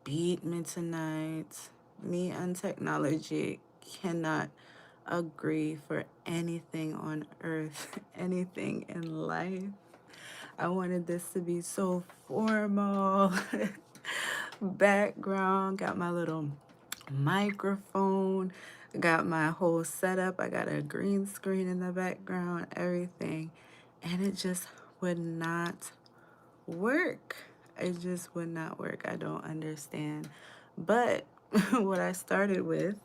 beat me tonight. Me and technology cannot agree for anything on earth, anything in life. I wanted this to be so formal. Background, got my little microphone, got my whole setup. I got a green screen in the background, everything. And it just would not work. It just would not work. I don't understand. But what I started with,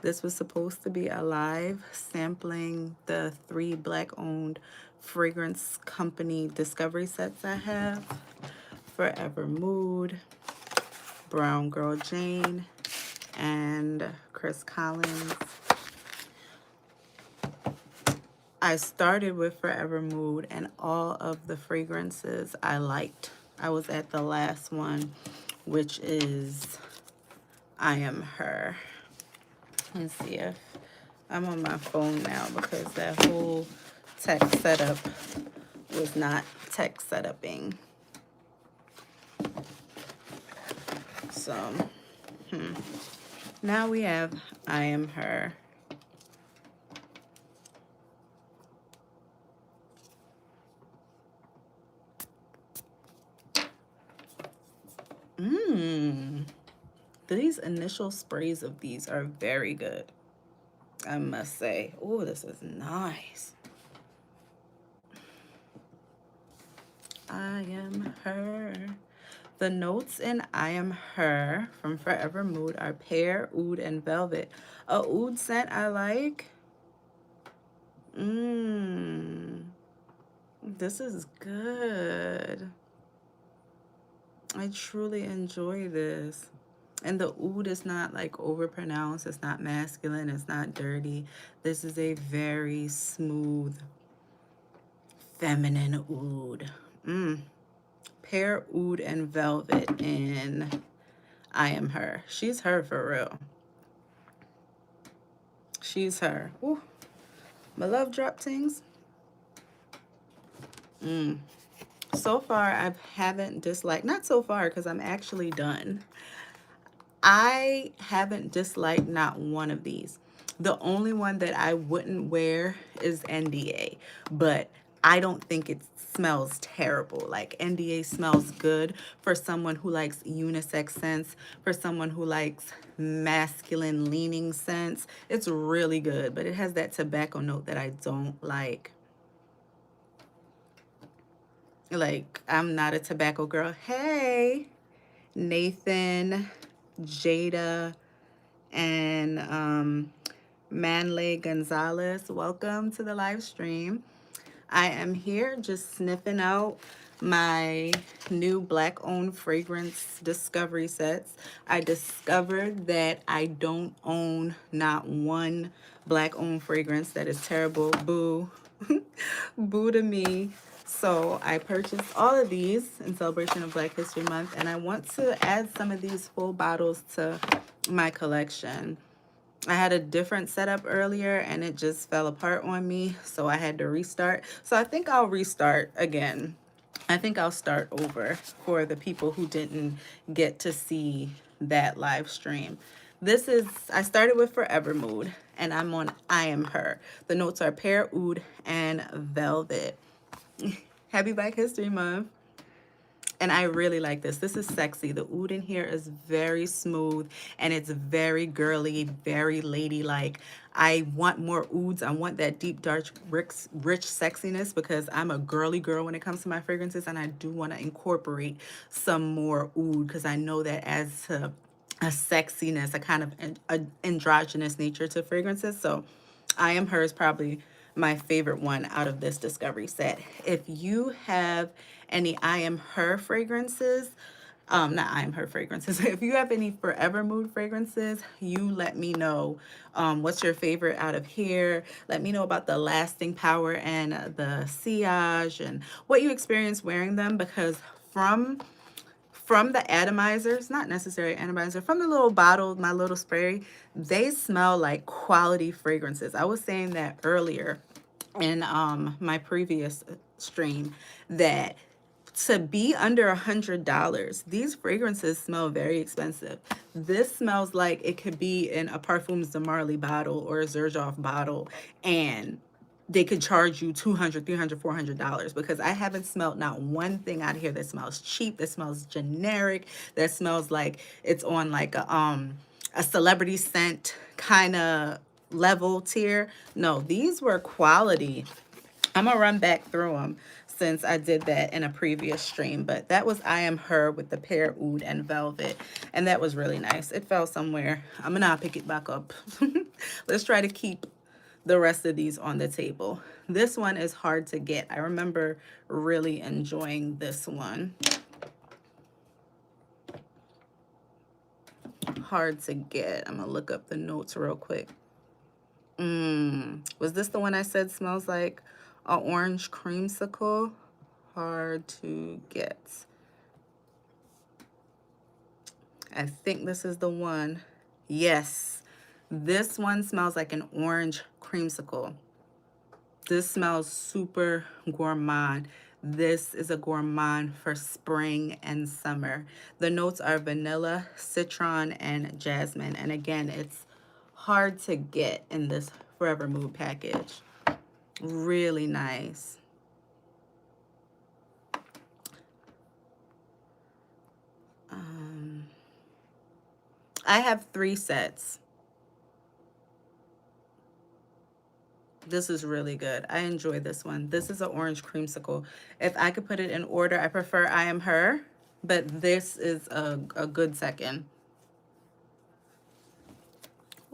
this was supposed to be a live sampling the 3 Black-owned fragrance company discovery sets I have. FragHeadery Mood, Brown Girl Jane, and Chris Collins. I started with FragHeadery Mood, and all of the fragrances I liked. I was at the last one, which is I Am Her. Let's see if I'm on my phone now because that whole tech setup was not tech setuping. So, now we have I Am Her. These initial sprays of these are very good, I must say. Oh, this is nice. I Am Her. The notes in I Am Her from FragHeadery Mood are pear, oud, and velvet. A oud scent I like. This is good. I truly enjoy this. And the oud is not like overpronounced. It's not masculine. It's not dirty. This is a very smooth, feminine oud. Pear, oud, and velvet in I Am Her. She's her for real. She's her. Ooh. My love drop things. So far, I haven't disliked, not so far because I'm actually done. I haven't disliked not one of these. The only one that I wouldn't wear is NDA, but I don't think it smells terrible. Like NDA smells good for someone who likes unisex scents, for someone who likes masculine leaning scents. It's really good, but it has that tobacco note that I don't like. Like, I'm not a tobacco girl. Hey, Nathan, Jada, and Manley Gonzalez, welcome to the live stream. I am here just sniffing out my new Black-owned fragrance discovery sets. I discovered that I don't own not one Black-owned fragrance. That is terrible. Boo. Boo to me. So I purchased all of these in celebration of Black History Month, and I want to add some of these full bottles to my collection. I had a different setup earlier and it just fell apart on me, so I had to restart. So I think I'll restart again. I think I'll start over for the people who didn't get to see that live stream. This is, I started with FragHeadery Mood and I'm on I Am Her. The notes are pear, oud, and velvet. Happy Black History Month. And I really like this. This is sexy. The oud in here is very smooth and it's very girly, very ladylike. I want more ouds. I want that deep, dark, rich sexiness because I'm a girly girl when it comes to my fragrances, and I do want to incorporate some more oud because I know that adds to a sexiness, a kind of androgynous nature to fragrances. So I Am Her is probably my favorite one out of this discovery set. If you have any I Am Her fragrances, not I Am Her fragrances, if you have any FragHeadery Mood fragrances, you let me know what's your favorite out of here. Let me know about the lasting power and the sillage and what you experience wearing them, because from the atomizers, not necessarily atomizer, from the little bottle, my little spray, they smell like quality fragrances. I was saying that earlier in my previous stream, that to be under $100, these fragrances smell very expensive. This smells like it could be in a Parfums de Marly bottle or a Xerjoff bottle, and they could charge you $200, $300, $400, because I haven't smelled not one thing out here that smells cheap, that smells generic, that smells like it's on like a celebrity scent kind of level tier. No, these were quality. I'm gonna run back through them since I did that in a previous stream, but that was I Am Her with the pear oud and velvet, and that was really nice. It fell somewhere. I'm gonna pick it back up. Let's try to keep the rest of these on the table. This one is hard to get. I remember really enjoying this one. Hard to get. I'm gonna look up the notes real quick. Was this the one I said smells like an orange creamsicle? Hard to get. I think this is the one. Yes, this one smells like an orange creamsicle. This smells super gourmand. This is a gourmand for spring and summer. The notes are vanilla, citron, and jasmine. And again, it's hard to get in this Forvr Mood package. Really nice. I have 3 sets. This is really good. I enjoy this one. This is an orange creamsicle. If I could put it in order, I prefer I Am Her, but this is a good second.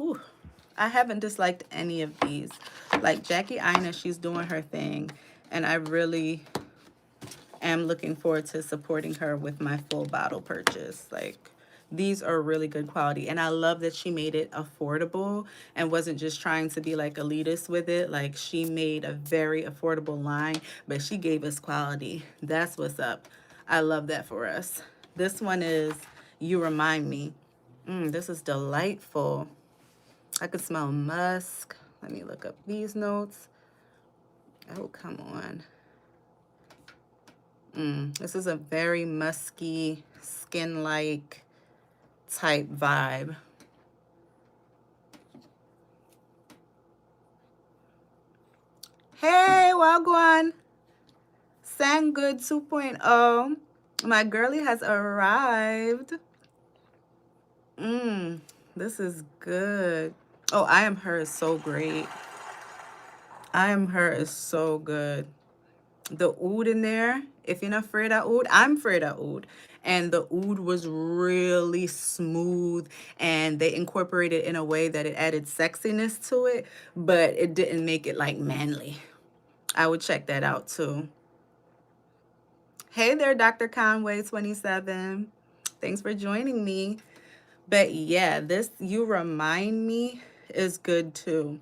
Ooh, I haven't disliked any of these. Like Jackie Aina, she's doing her thing, and I really am looking forward to supporting her with my full bottle purchase. Like, these are really good quality, and I love that she made it affordable and wasn't just trying to be like elitist with it. Like, she made a very affordable line, but she gave us quality. That's what's up. I love that for us. This one is You Remind Me. This is delightful. I could smell musk. Let me look up these notes. Oh, come on. This is a very musky, skin-like type vibe. Hey, Wagwan. Sang Good 2.0. My girly has arrived. This is good. Oh, I Am Her is so great. I Am Her is so good. The oud in there, if you're not afraid of oud, I'm afraid of oud. And the oud was really smooth, and they incorporated it in a way that it added sexiness to it, but it didn't make it like manly. I would check that out too. Hey there, Dr. Conway 27. Thanks for joining me. But yeah, this You Remind Me is good too.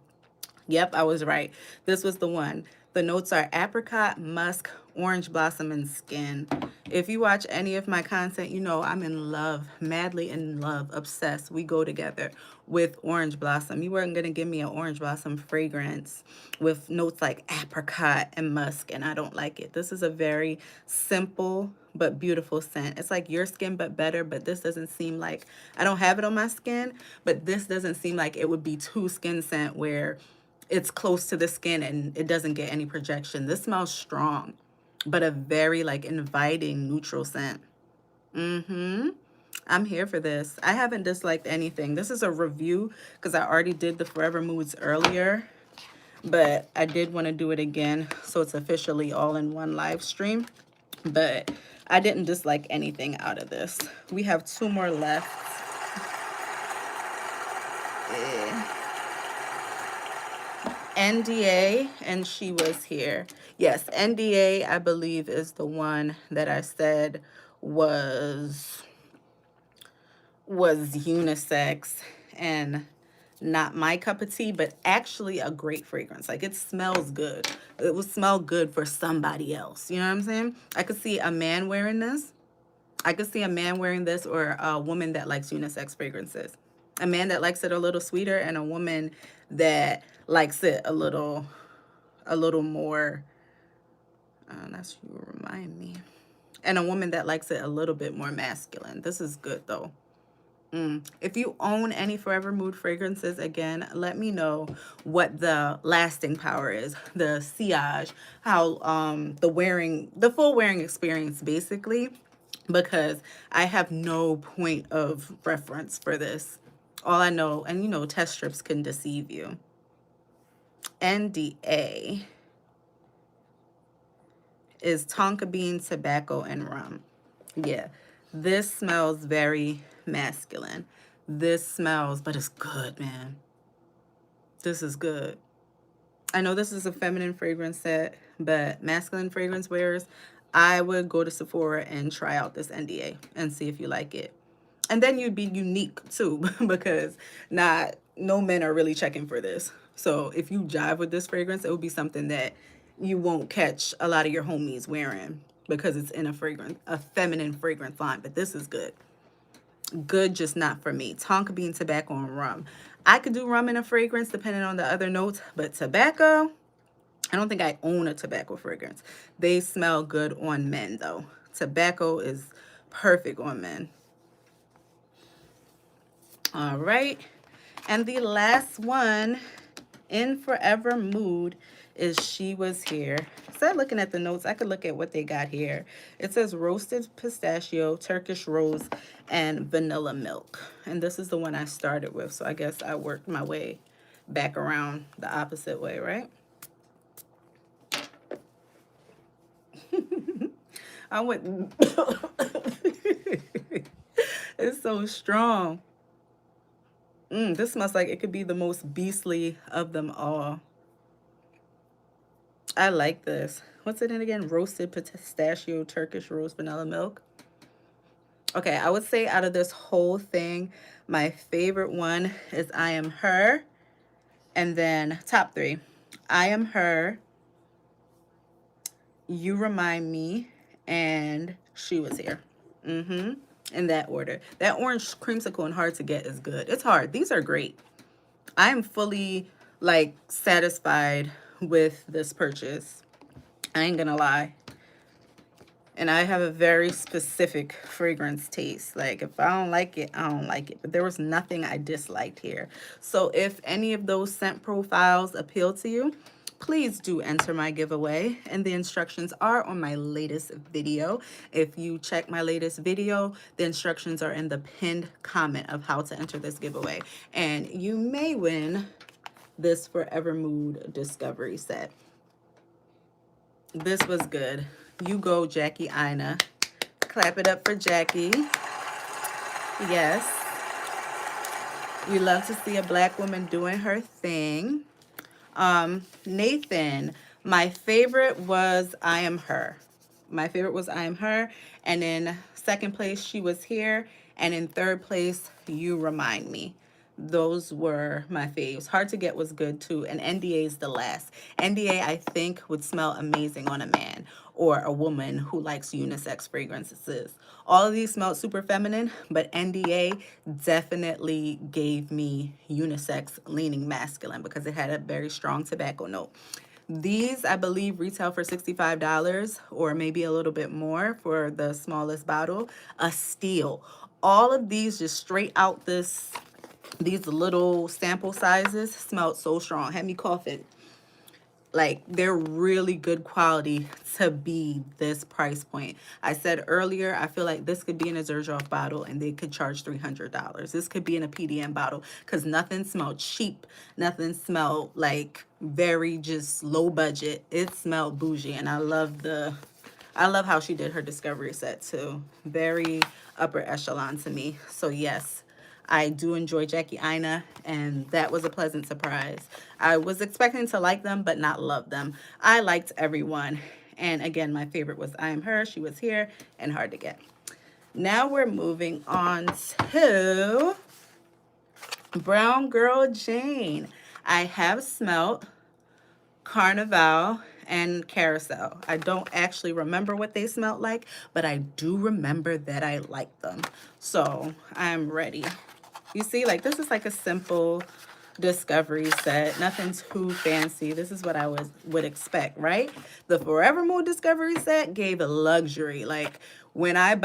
Yep, I was right. This was the one. The notes are apricot, musk, orange blossom, and skin. If you watch any of my content, you know I'm in love, madly in love, obsessed. We go together with orange blossom. You weren't going to give me an orange blossom fragrance with notes like apricot and musk, and I don't like it. This is a very simple but beautiful scent. It's like your skin but better, but this doesn't seem like, I don't have it on my skin, but this doesn't seem like it would be too skin scent where it's close to the skin and it doesn't get any projection. This smells strong, but a very like inviting neutral scent. I'm here for this. I haven't disliked anything. This is a review because I already did the Forvr Moods earlier, but I did want to do it again so it's officially all in one live stream. But I didn't dislike anything out of this. We have 2 more left. NDA, and She Was Here. Yes, NDA, I believe, is the one that I said was unisex and not my cup of tea, but actually a great fragrance. Like, it smells good. It would smell good for somebody else. You know what I'm saying? I could see a man wearing this. I could see a man wearing this, or a woman that likes unisex fragrances. A man that likes it a little sweeter, and a woman that likes it a little more. That's You Remind Me. and a woman that likes it a little bit more masculine. This is good though. If you own any Forvr Mood fragrances, again, let me know what the lasting power is, the sillage, how the full wearing experience basically, because I have no point of reference for this. All I know, and you know, test strips can deceive you. NDA is tonka bean, tobacco, and rum. Yeah, this smells very masculine. This smells, but it's good, man. This is good. I know this is a feminine fragrance set, but masculine fragrance wearers, I would go to Sephora and try out this NDA and see if you like it. And then you'd be unique too, because no men are really checking for this. So if you jive with this fragrance, it would be something that you won't catch a lot of your homies wearing because it's in a feminine fragrance line. But this is good. Good, just not for me. Tonka bean, tobacco, and rum. I could do rum in a fragrance depending on the other notes, but tobacco, I don't think I own a tobacco fragrance. They smell good on men though. Tobacco is perfect on men. All right. And the last one in Forvr Mood is She Was Here. Instead of looking at the notes, I could look at what they got here. It says roasted pistachio, Turkish rose, and vanilla milk. And this is the one I started with, so I guess I worked my way back around the opposite way, right? I went... It's so strong. This smells like it could be the most beastly of them all. I like this. What's it in again? Roasted pistachio, Turkish rose, vanilla milk. Okay, I would say out of this whole thing, my favorite one is I Am Her. And then top three. I Am Her, You Remind Me, and She Was Here. In that order. That orange creamsicle and Hard to Get is good. It's hard. These are great. I am fully like satisfied with this purchase. I ain't gonna lie. And I have a very specific fragrance taste. Like if I don't like it, I don't like it. But there was nothing I disliked here. So if any of those scent profiles appeal to you, please do enter my giveaway, and the instructions are on my latest video. If you check my latest video, the instructions are in the pinned comment of how to enter this giveaway, and you may win this Forvr Mood discovery set. This was good. You go, Jackie Ina. Clap it up for Jackie. Yes, we love to see a Black woman doing her thing. Nathan, my favorite was I Am Her. My favorite was I Am Her. And in second place, She Was Here. And in third place, You Remind Me. Those were my faves. Hard to Get was good too. And NDA is the last. NDA, I think, would smell amazing on a man or a woman who likes unisex fragrances. All of these smelled super feminine, but NDA definitely gave me unisex leaning masculine because it had a very strong tobacco note. These, I believe, retail for $65 or maybe a little bit more for the smallest bottle. A steal. All of these just straight out these little sample sizes smelled so strong. Had me coughing. Like, they're really good quality to be this price point. I said earlier, I feel like this could be in a Xerjoff bottle and they could charge $300. This could be in a PDM bottle because nothing smelled cheap. Nothing smelled like very just low budget. It smelled bougie, and I love how she did her discovery set too. Very upper echelon to me. So yes, I do enjoy Jackie Ina, and that was a pleasant surprise. I was expecting to like them, but not love them. I liked everyone. And again, my favorite was I Am Her, She Was Here, and Hard to Get. Now we're moving on to Brown Girl Jane. I have smelt Carnival and Carousel. I don't actually remember what they smelled like, but I do remember that I liked them. So I'm ready. You see, like, this is like a simple discovery set. Nothing too fancy. This is what I would expect, right? The Forvr Mood discovery set gave a luxury. Like when I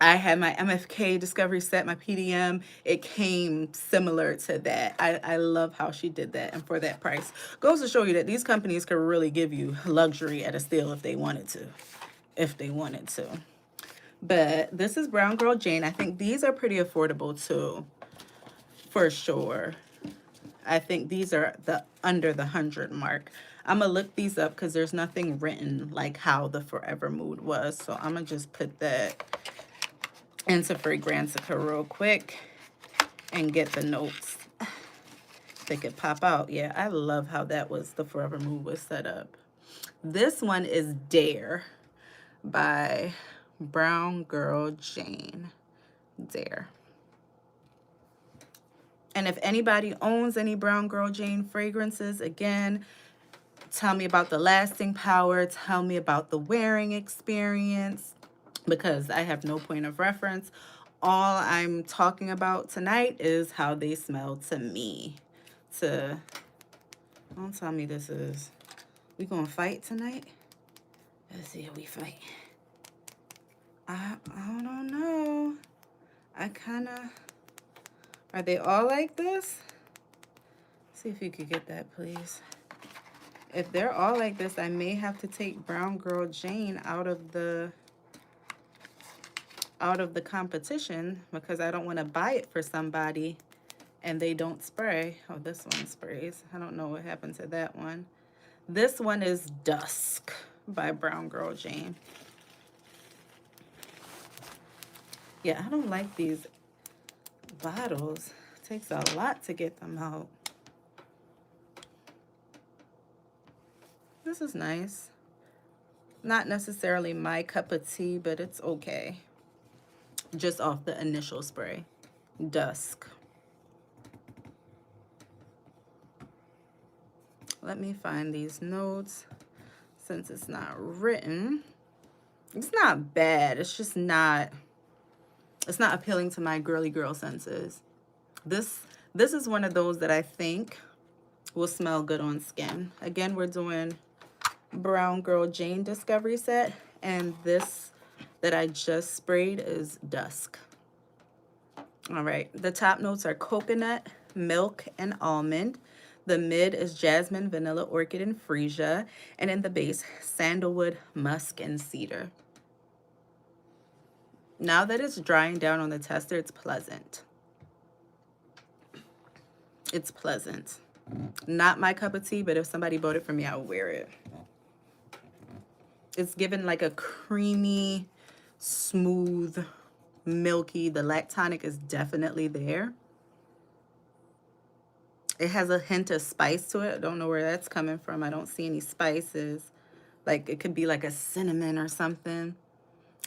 had my MFK discovery set, my PDM. It came similar to that. I love how she did that. And for that price, goes to show you that these companies could really give you luxury at a steal if they wanted to. If they wanted to. But this is Brown Girl Jane. I think these are pretty affordable too, for sure. I think these are under the 100 mark. I'm going to look these up because there's nothing written like how the Forvr Mood was. So I'm going to just put that into Fragrantica real quick and get the notes. They could pop out. Yeah, I love how that was, the Forvr Mood was set up. This one is Dare by Brown Girl Jane. Dare. And if anybody owns any Brown Girl Jane fragrances, again, tell me about the lasting power. Tell me about the wearing experience, because I have no point of reference. All I'm talking about tonight is how they smell to me. Don't tell me this is... We gonna fight tonight? Let's see how we fight. I don't know. I kind of... Are they all like this? See if you could get that, please. If they're all like this, I may have to take Brown Girl Jane out of the competition, because I don't want to buy it for somebody and they don't spray. Oh, this one sprays. I don't know what happened to that one. This one is Dusk by Brown Girl Jane. Yeah, I don't like these bottles. It takes a lot to get them out. This is nice. Not necessarily my cup of tea, but it's okay. Just off the initial spray. Dusk. Let me find these notes since it's not written. It's not bad. It's just not... It's not appealing to my girly girl senses. This is one of those that I think will smell good on skin. Again, we're doing Brown Girl Jane Discovery Set, and this that I just sprayed is Dusk. All right, the top notes are coconut, milk, and almond. The mid is jasmine, vanilla, orchid, and freesia. And in the base, sandalwood, musk, and cedar. Now that it's drying down on the tester, it's pleasant. It's pleasant. Not my cup of tea, but if somebody bought it for me, I would wear it. It's given like a creamy, smooth, milky. The lactonic is definitely there. It has a hint of spice to it. I don't know where that's coming from. I don't see any spices. Like it could be like a cinnamon or something.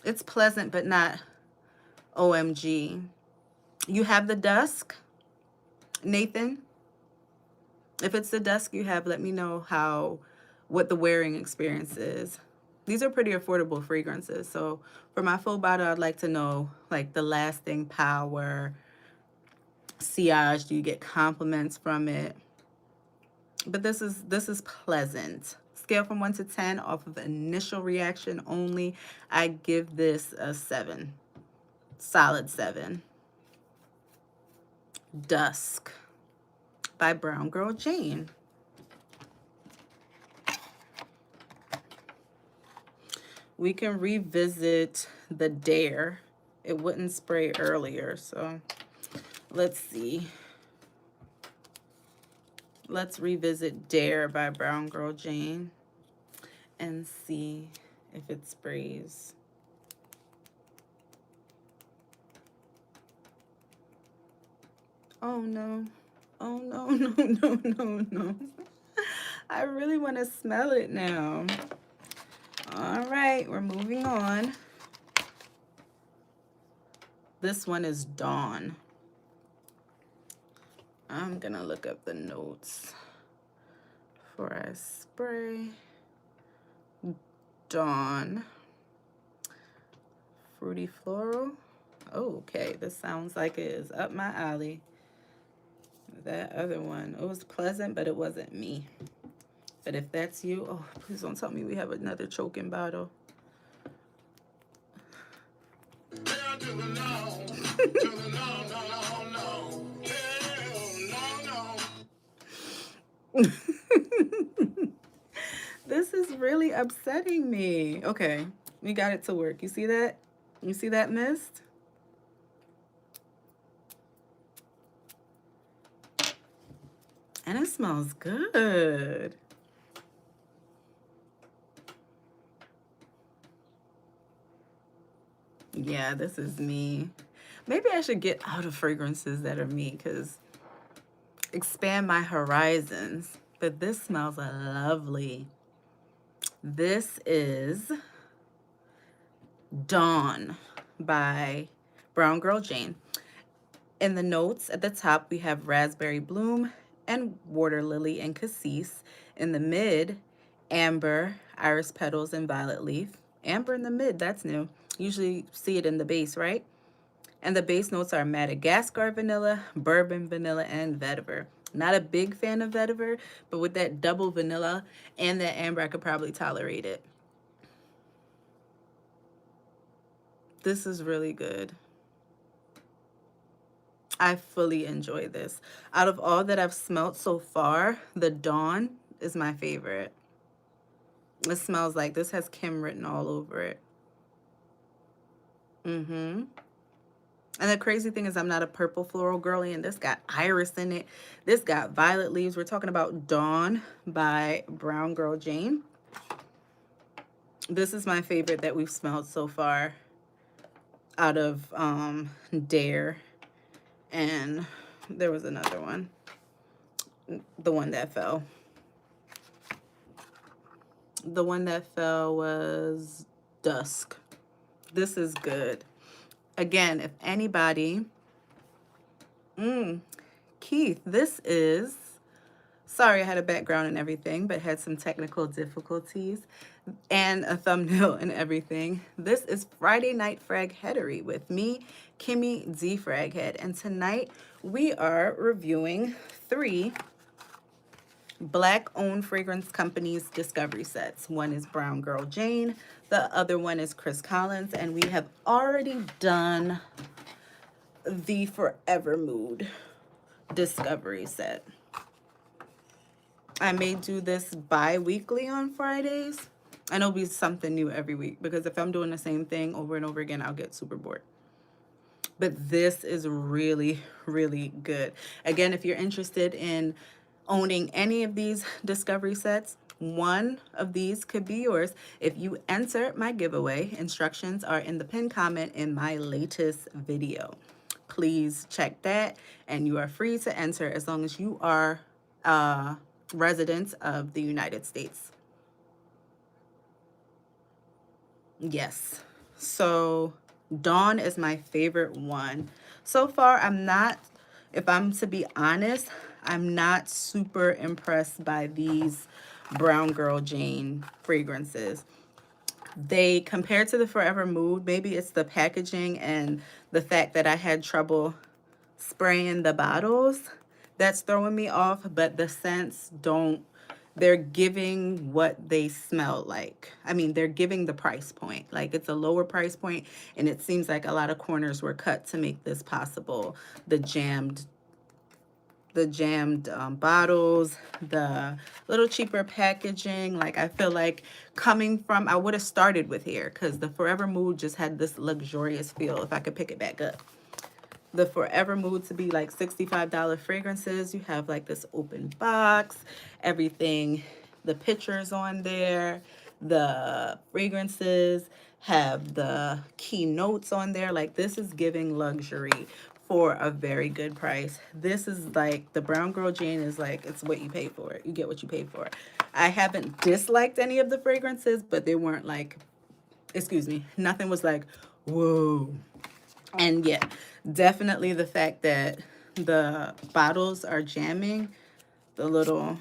It's pleasant, but not OMG. You have the Dusk, Nathan? If it's the Dusk you have, let me know what the wearing experience is. These are pretty affordable fragrances. So for my full bottle, I'd like to know like the lasting power, sillage. Do you get compliments from it? But this is pleasant. Scale from 1 to 10 off of initial reaction only. I give this a 7. Solid 7. Dusk by Brown Girl Jane. We can revisit the Dare. It wouldn't spray earlier, so let's see. Let's revisit Dare by Brown Girl Jane and see if it sprays. Oh no. Oh no, no, no, no, no. I really want to smell it now. All right, we're moving on. This one is Dawn. I'm gonna look up the notes before I spray. Dawn. Fruity floral. Oh, okay, this sounds like it is up my alley. That other one, it was pleasant, but it wasn't me. But if that's you, oh, please don't tell me we have another choking bottle. This is really upsetting me. Okay, we got it to work. You see that? You see that mist? And it smells good. Yeah, this is me. Maybe I should get out of fragrances that are me, because expand my horizons. But this smells lovely. This is Dawn by Brown Girl Jane. In the notes at the top, we have raspberry bloom and water lily and cassis. In the mid, amber, iris petals, and violet leaf. Amber in the mid, that's new. Usually see it in the base, right? And the base notes are Madagascar vanilla, bourbon vanilla, and vetiver. Not a big fan of vetiver, but with that double vanilla and that amber, I could probably tolerate it. This is really good. I fully enjoy this. Out of all that I've smelt so far, the Dawn is my favorite. It smells like this has Kim written all over it. And the crazy thing is I'm not a purple floral girly, and this got iris in it. This got violet leaves. We're talking about Dawn by Brown Girl Jane. This is my favorite that we've smelled so far out of Dare. And there was another one. The one that fell. The one that fell was Dusk. This is good. Again, if anybody... Keith, this is... Sorry, I had a background and everything, but had some technical difficulties and a thumbnail and everything. This is Friday Night FragHeadery with me, Kimmy D Fraghead. And tonight we are reviewing 3 Black-owned fragrance companies discovery sets. One is Brown Girl Jane, the other one is Chris Collins, and we have already done the Forvr Mood discovery set. I may do this bi-weekly on Fridays, and it'll be something new every week, because if I'm doing the same thing over and over again, I'll get super bored. But this is really, really good. Again, if you're interested in owning any of these discovery sets, one of these could be yours if you enter my giveaway. Instructions are in the pinned comment in my latest video. Please check that, and you are free to enter as long as you are residents of the United States. Yes. So Dawn is my favorite one. So far, I'm not, if I'm to be honest, I'm not super impressed by these Brown Girl Jane fragrances. They, compared to the Forvr Mood, maybe it's the packaging and the fact that I had trouble spraying the bottles that's throwing me off, but the scents don't, they're giving what they smell like. I mean, they're giving the price point. Like, it's a lower price point, and it seems like a lot of corners were cut to make this possible. The jammed bottles, the little cheaper packaging. Like, I feel like coming from, I would have started with here, because the Forvr Mood just had this luxurious feel if I could pick it back up. The Forvr Mood to be like $65 fragrances. You have like this open box, everything, the pictures on there, the fragrances have the keynotes on there. Like, this is giving luxury for a very good price. This is like, the Brown Girl Jane is like, it's what you pay for it. You get what you pay for. I haven't disliked any of the fragrances, but they weren't like, excuse me, nothing was like, whoa. And yeah, definitely the fact that the bottles are jamming, the little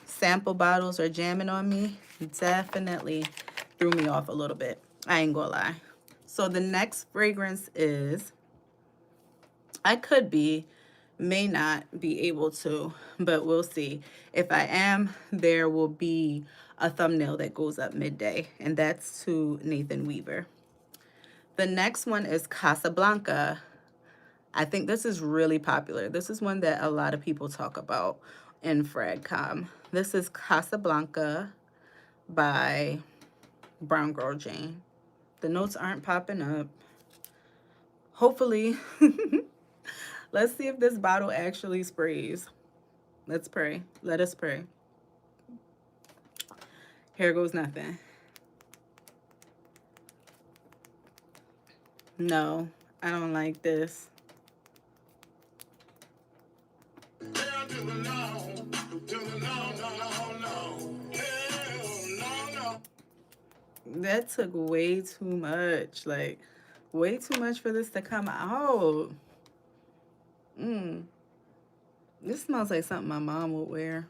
sample bottles are jamming on me, definitely threw me off a little bit. I ain't gonna lie. So the next fragrance is, I could be May not be able to, but we'll see. If I am, there will be a thumbnail that goes up midday, and that's to Nathan Weaver. The next one is Casablanca. I think this is really popular. This is one that a lot of people talk about in FragCom. This is Casablanca by Brown Girl Jane. The notes aren't popping up. Hopefully. Let's see if this bottle actually sprays. Let's pray. Let us pray. Here goes nothing. No, I don't like this. That took way too much. Like, way too much for this to come out. This smells like something my mom would wear.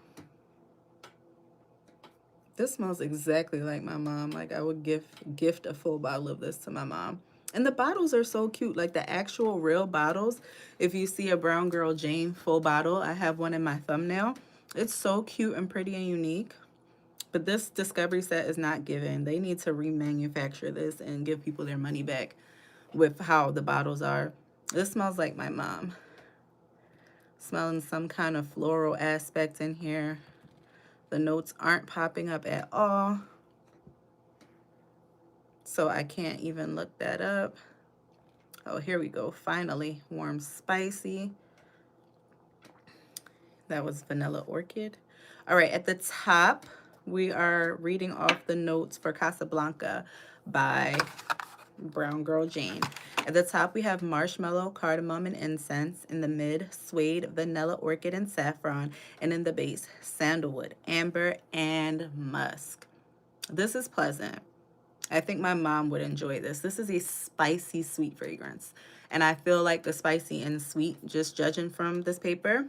This smells exactly like my mom. Like, I would gift a full bottle of this to my mom. And the bottles are so cute. Like, the actual real bottles. If you see a Brown Girl Jane full bottle, I have one in my thumbnail. It's so cute and pretty and unique. But this Discovery set is not given. They need to remanufacture this and give people their money back with how the bottles are. This smells like my mom. Smelling some kind of floral aspect in here. The notes aren't popping up at all, so I can't even look that up. Oh, here we go. Finally, warm spicy. That was vanilla orchid. All right, at the top, we are reading off the notes for Casablanca by Brown Girl Jane. At the top, we have marshmallow, cardamom, and incense. In the mid, suede, vanilla, orchid, and saffron. And in the base, sandalwood, amber, and musk. This is pleasant. I think my mom would enjoy this. This is a spicy, sweet fragrance. And I feel like the spicy and sweet, just judging from this paper,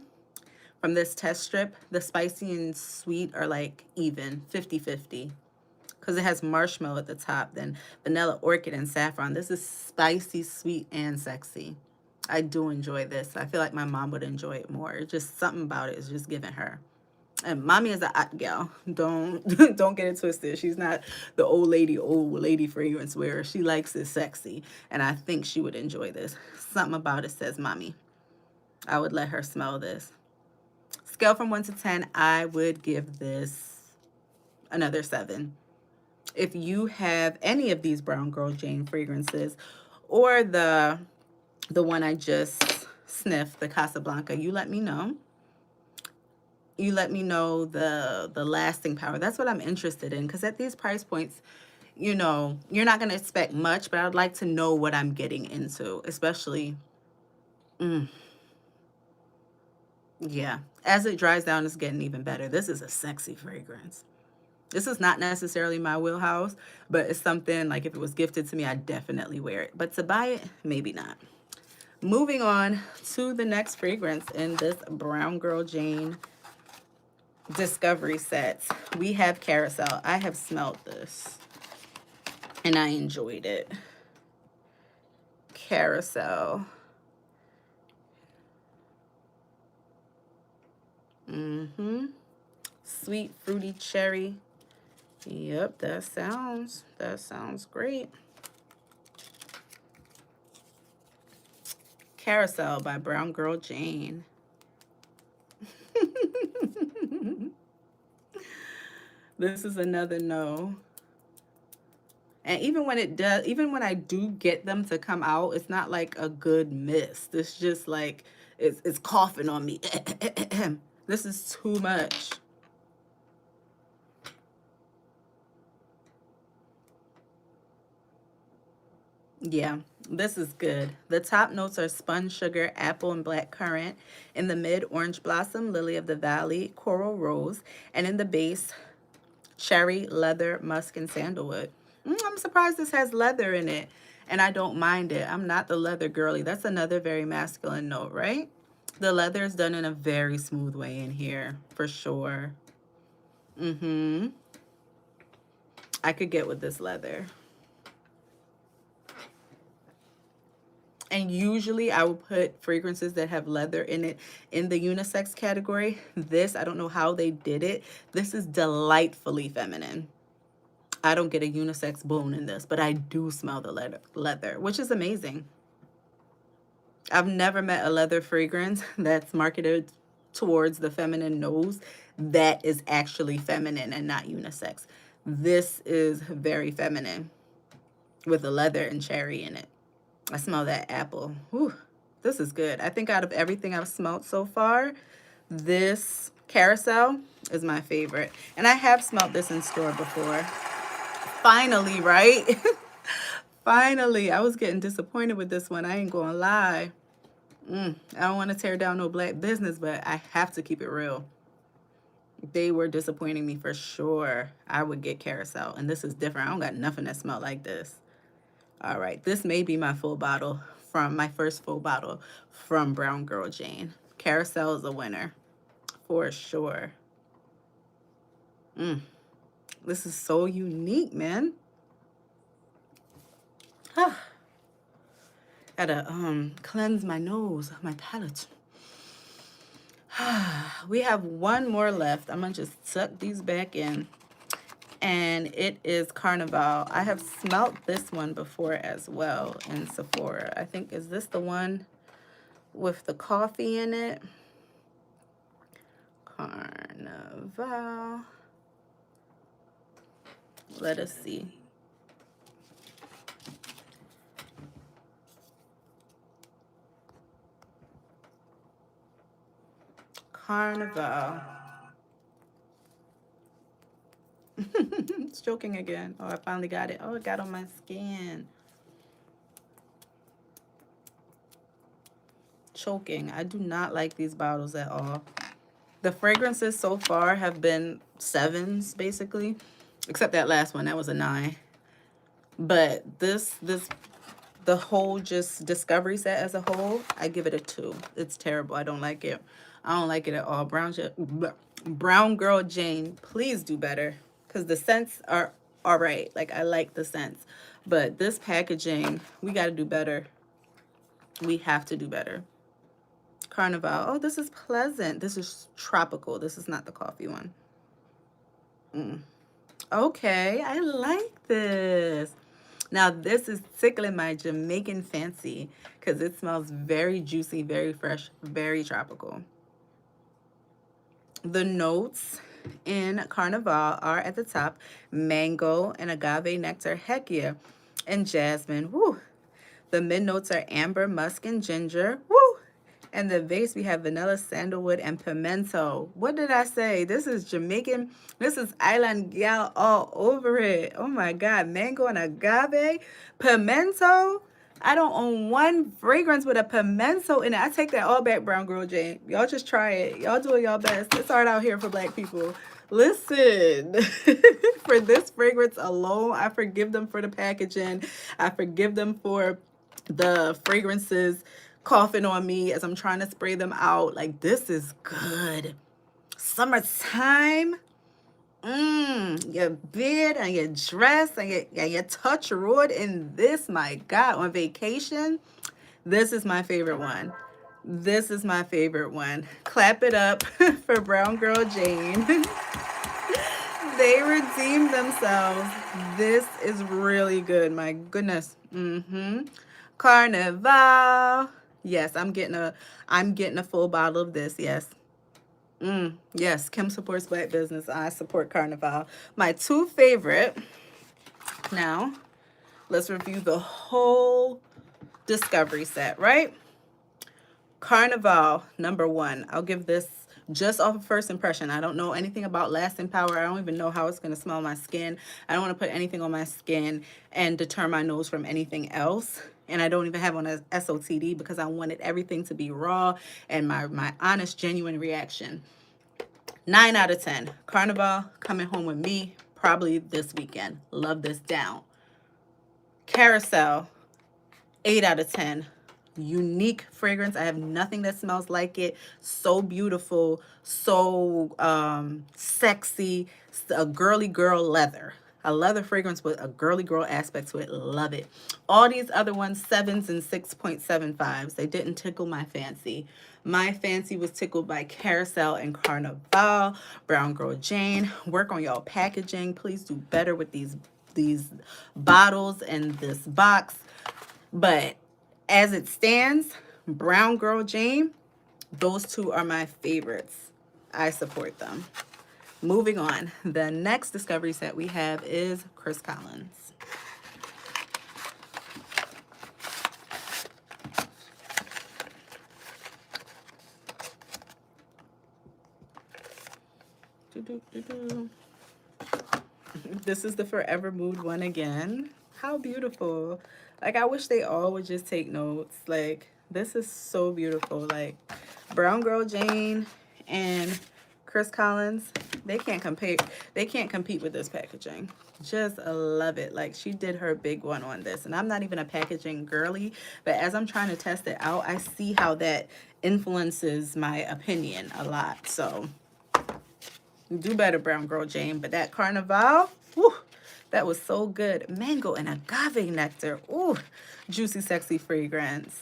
from this test strip, the spicy and sweet are like even, 50-50. Because it has marshmallow at the top, then vanilla, orchid, and saffron. This is spicy, sweet, and sexy. I do enjoy this. I feel like my mom would enjoy it more. Just something about it is just giving her. And mommy is a hot gal. Don't don't get it twisted. She's not the old lady fragrance wearer. She likes it sexy. And I think she would enjoy this. Something about it says mommy. I would let her smell this. Scale from 1 to 10, I would give this another 7. If you have any of these Brown Girl Jane fragrances or the one I just sniffed, the Casablanca, you let me know. You let me know the lasting power. That's what I'm interested in, because at these price points, you know, you're not going to expect much, but I'd like to know what I'm getting into, especially, yeah, as it dries down, it's getting even better. This is a sexy fragrance. This is not necessarily my wheelhouse, but it's something like if it was gifted to me, I'd definitely wear it. But to buy it, maybe not. Moving on to the next fragrance in this Brown Girl Jane Discovery set, we have Carousel. I have smelled this and I enjoyed it. Carousel. Sweet fruity cherry. Yep, that sounds great. Carousel by Brown Girl Jane. This is another no. And even when it does, even when I do get them to come out, it's not like a good mist. It's just like it's coughing on me. This is too much. Yeah, this is good. The top notes are spun sugar, apple, and black currant. In the mid, orange blossom, lily of the valley, coral rose. And in the base, cherry, leather, musk, and sandalwood. I'm surprised this has leather in it, and I don't mind it. I'm not the leather girly. That's another very masculine note, right? The leather is done in a very smooth way in here, for sure. I could get with this leather. And usually I will put fragrances that have leather in it in the unisex category. This, I don't know how they did it. This is delightfully feminine. I don't get a unisex bone in this, but I do smell the leather, which is amazing. I've never met a leather fragrance that's marketed towards the feminine nose that is actually feminine and not unisex. This is very feminine with the leather and cherry in it. I smell that apple. Whew, this is good. I think out of everything I've smelled so far, this carousel is my favorite. And I have smelled this in store before. Finally, right? Finally, I was getting disappointed with this one. I ain't gonna lie. I don't want to tear down no black business, but I have to keep it real. They were disappointing me for sure. I would get carousel, and this is different. I don't got nothing that smell like this. All right, this may be my full bottle from my first full bottle from Brown Girl Jane. Carousel is a winner for sure. This is so unique, man. Gotta cleanse my nose, my palate. We have one more left. I'm gonna just suck these back in. And it is Carnival. I have smelt this one before as well in Sephora. I think, is this the one with the coffee in it? Carnival. Let us see. Carnival. It's choking again. Oh, I finally got it. Oh, it got on my skin. Choking. I do not like these bottles at all. The fragrances so far have been 7s, basically. Except that last one. That was a 9. But the whole just discovery set as a whole, I give it a 2. It's terrible. I don't like it. I don't like it at all. Brown Girl Jane, please do better. Because the scents are all right. Like, I like the scents. But this packaging, we got to do better. We have to do better. Carnival. Oh, this is pleasant. This is tropical. This is not the coffee one. Okay, I like this. Now, this is tickling my Jamaican fancy because it smells very juicy, very fresh, very tropical. The notes in Carnival are at the top, mango and agave nectar, heck yeah, and jasmine. Woo. The mid notes are amber, musk, and ginger. Woo. And the base, we have vanilla, sandalwood, and pimento. What did I say? This is Jamaican. This is Island Gal all over it. Oh my God. Mango and agave. Pimento. I don't own one fragrance with a pimento in it. I take that all back, Brown Girl Jane. Y'all just try it. Y'all doing y'all best. It's hard out here for black people. Listen, for this fragrance alone, I forgive them for the packaging. I forgive them for the fragrances coughing on me as I'm trying to spray them out. Like, this is good. Summertime. Your beard and your dress and your touch road in this, my God, on vacation. This is my favorite one. This is my favorite one. Clap it up for Brown Girl Jane. They redeemed themselves. This is really good. My goodness. Carnival. Yes, I'm getting a full bottle of this. Yes. Yes, Kim supports black business. I support Carnival. My 2 favorite. Now, let's review the whole discovery set, right? Carnival, number 1. I'll give this just off of first impression. I don't know anything about lasting power. I don't even know how it's going to smell on my skin. I don't want to put anything on my skin and deter my nose from anything else. And I don't even have on a SOTD because I wanted everything to be raw and my honest, genuine reaction. 9 out of 10. Carnival, coming home with me probably this weekend. Love this down. Carousel, 8 out of 10. Unique fragrance. I have nothing that smells like it. So beautiful, so sexy, a girly girl leather. A leather fragrance with a girly girl aspect to it. Love it. All these other ones, 7s and 6.75s. They didn't tickle my fancy. My fancy was tickled by Carousel and Carnival. Brown Girl Jane. Work on y'all packaging. Please do better with these bottles and this box. But as it stands, Brown Girl Jane, those two are my favorites. I support them. Moving on, the next discovery set we have is Chris Collins. This is the Forvr Mood one again. How beautiful. Like, I wish they all would just take notes. Like, this is so beautiful. Like, Brown Girl Jane and Chris Collins, they can't compete with this packaging. Just love it. Like, she did her big one on this, and I'm not even a packaging girly, but as I'm trying to test it out, I see how that influences my opinion a lot. So do better, Brown Girl Jane. But that Carnival, whew, that was so good. Mango and agave nectar. Ooh, juicy, sexy fragrance.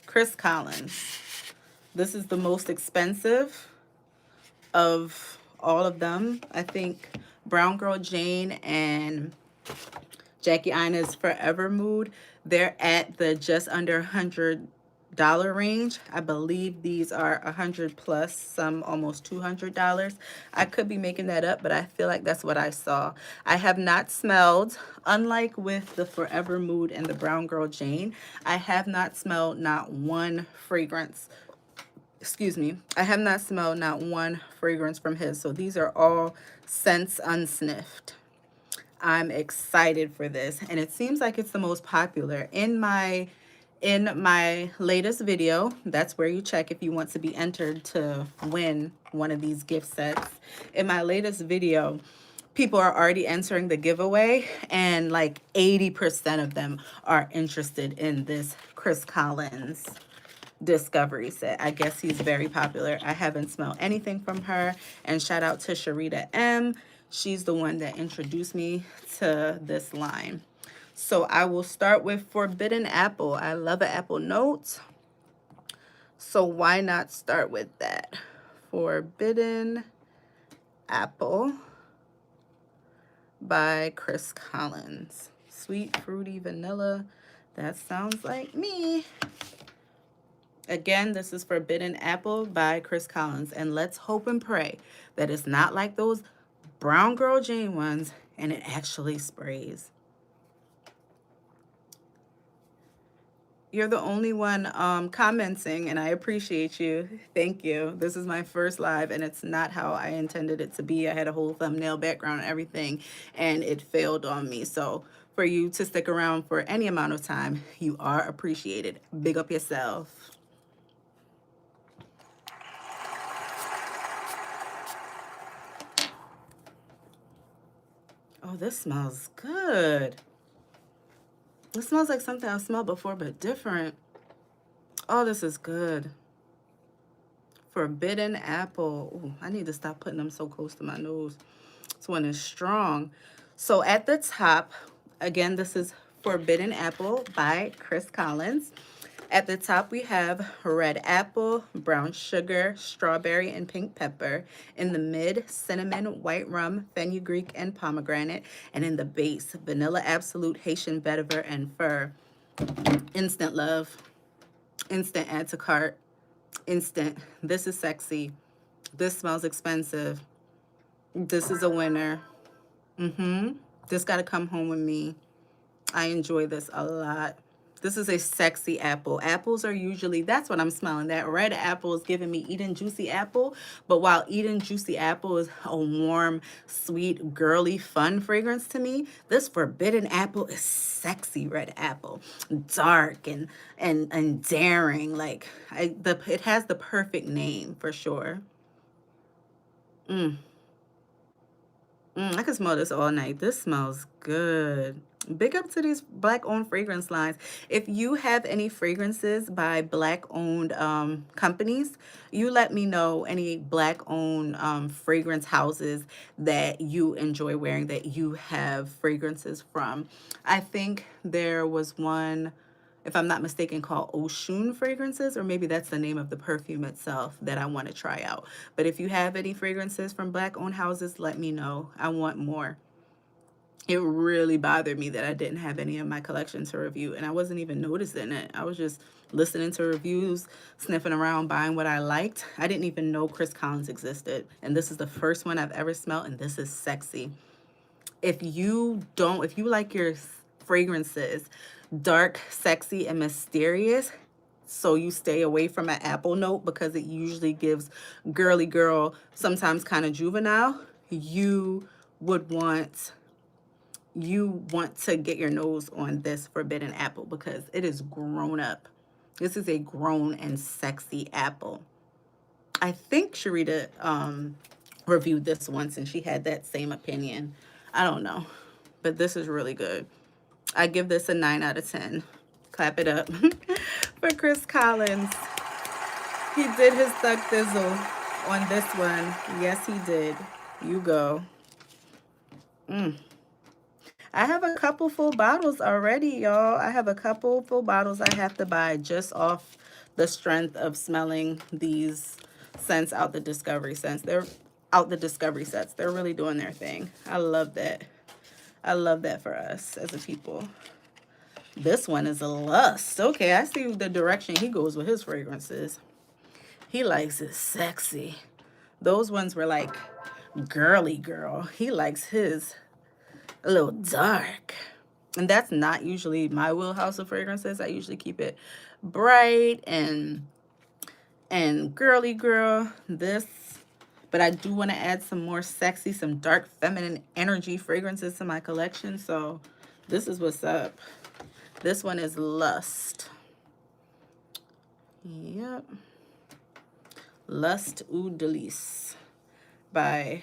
Chris Collins. This is the most expensive of all of them. I think Brown Girl Jane and Jackie Ina's Forvr Mood, they're at the just under $100 range. I believe these are 100 plus, some almost $200. I could be making that up, but I feel like that's what I saw. I have not smelled, unlike with the Forvr Mood and the Brown Girl Jane, I have not smelled not one fragrance. Excuse me, I have not smelled not one fragrance from his. So these are all scents unsniffed. I'm excited for this, and it seems like it's the most popular. In my latest video, that's where you check if you want to be entered to win one of these gift sets. In my latest video, people are already entering the giveaway, and like 80% of them are interested in this Chris Collins discovery set. I guess he's very popular. I haven't smelled anything from her, and shout out to Sharita M. She's the one that introduced me to this line. So I will start with Forbidden Apple. I love an apple note, so why not start with that? Forbidden Apple by Chris Collins. Sweet, fruity, vanilla. That sounds like me. Again, this is Forbidden Apple by Chris Collins. And let's hope and pray that it's not like those Brown Girl Jane ones and it actually sprays. You're the only one commenting, and I appreciate you. Thank you. This is my first live, and it's not how I intended it to be. I had a whole thumbnail background and everything, and it failed on me. So for you to stick around for any amount of time, you are appreciated. Big up yourself. Oh, this smells good. It smells like something I've smelled before, but different. Oh, this is good. Forbidden Apple. Ooh, I need to stop putting them so close to my nose. This one is strong. So at the top, again, this is Forbidden Apple by Chris Collins. At the top, we have red apple, brown sugar, strawberry, and pink pepper. In the mid, cinnamon, white rum, fenugreek, and pomegranate. And in the base, vanilla absolute, Haitian vetiver, and fir. Instant love. Instant add to cart. Instant. This is sexy. This smells expensive. This is a winner. This got to come home with me. I enjoy this a lot. This is a sexy apple. Apples are usually, that's what I'm smelling. That red apple is giving me Eden Juicy Apple. But while Eden Juicy Apple is a warm, sweet, girly, fun fragrance to me, this Forbidden Apple is sexy red apple. Dark and daring. Like, it has the perfect name for sure. I can smell this all night. This smells good. Big up to these black owned fragrance lines. If you have any fragrances by black owned companies, you let me know any black owned fragrance houses that you enjoy wearing, that you have fragrances from. I think there was one, if I'm not mistaken, called Oshun Fragrances, or maybe that's the name of the perfume itself that I want to try out. But if you have any fragrances from black owned houses, let me know. I want more. It really bothered me that I didn't have any of my collection to review, and I wasn't even noticing it. I was just listening to reviews, sniffing around, buying what I liked. I didn't even know Chris Collins existed, and this is the first one I've ever smelled, and this is sexy. If you like your fragrances dark, sexy, and mysterious, so you stay away from an apple note because it usually gives girly girl, sometimes kind of juvenile, would want you want to get your nose on this Forbidden Apple because it is grown up. This is a grown and sexy apple. I think Sharita reviewed this once and she had that same opinion. I don't know, but this is really good. I give this a 9 out of 10. Clap it up for Chris Collins. He did his thug thizzle on this one. Yes, he did. You go. I have a couple full bottles already, y'all. I have a couple full bottles I have to buy just off the strength of smelling these scents out the Discovery scents. They're out the Discovery sets. They're really doing their thing. I love that. I love that for us as a people. This one is a lust. Okay, I see the direction he goes with his fragrances. He likes it sexy. Those ones were like girly girl. He likes his a little dark. And that's not usually my wheelhouse of fragrances. I usually keep it bright and girly girl. But I do want to add some more sexy, some dark feminine energy fragrances to my collection. So this is what's up. This one is Lust. Yep. Lust Eau Delice by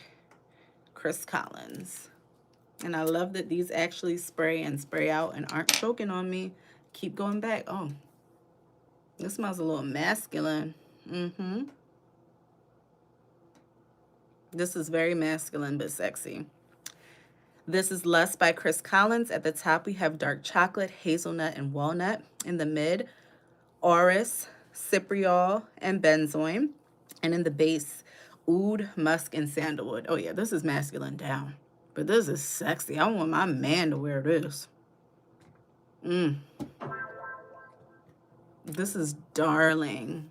Chris Collins. And I love that these actually spray and spray out and aren't choking on me. Keep going back. Oh, this smells a little masculine. This is very masculine but sexy. This is Lust by Chris Collins. At the top, we have dark chocolate, hazelnut, and walnut. In the mid, orris, cypriol, and benzoin. And in the base, oud, musk, and sandalwood. Oh yeah, this is masculine down. But this is sexy. I want my man to wear this. This is darling.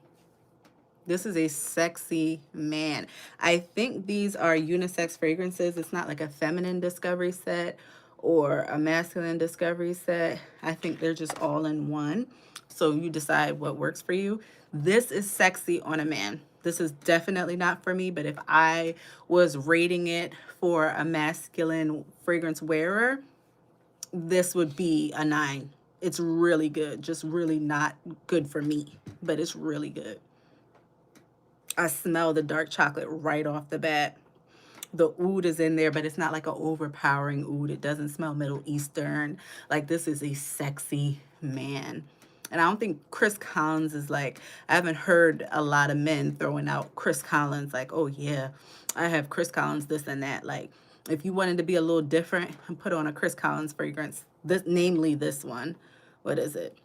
This is a sexy man. I think these are unisex fragrances. It's not like a feminine discovery set or a masculine discovery set. I think they're just all in one. So you decide what works for you. This is sexy on a man. This is definitely not for me, but if I was rating it for a masculine fragrance wearer, this would be a 9. It's really good, just really not good for me, but it's really good. I smell the dark chocolate right off the bat. The oud is in there, but it's not like an overpowering oud. It doesn't smell Middle Eastern. Like, this is a sexy man. And I don't think Chris Collins is like, I haven't heard a lot of men throwing out Chris Collins like, oh yeah, I have Chris Collins this and that. Like, if you wanted to be a little different and put on a Chris Collins fragrance, namely this one. What is it?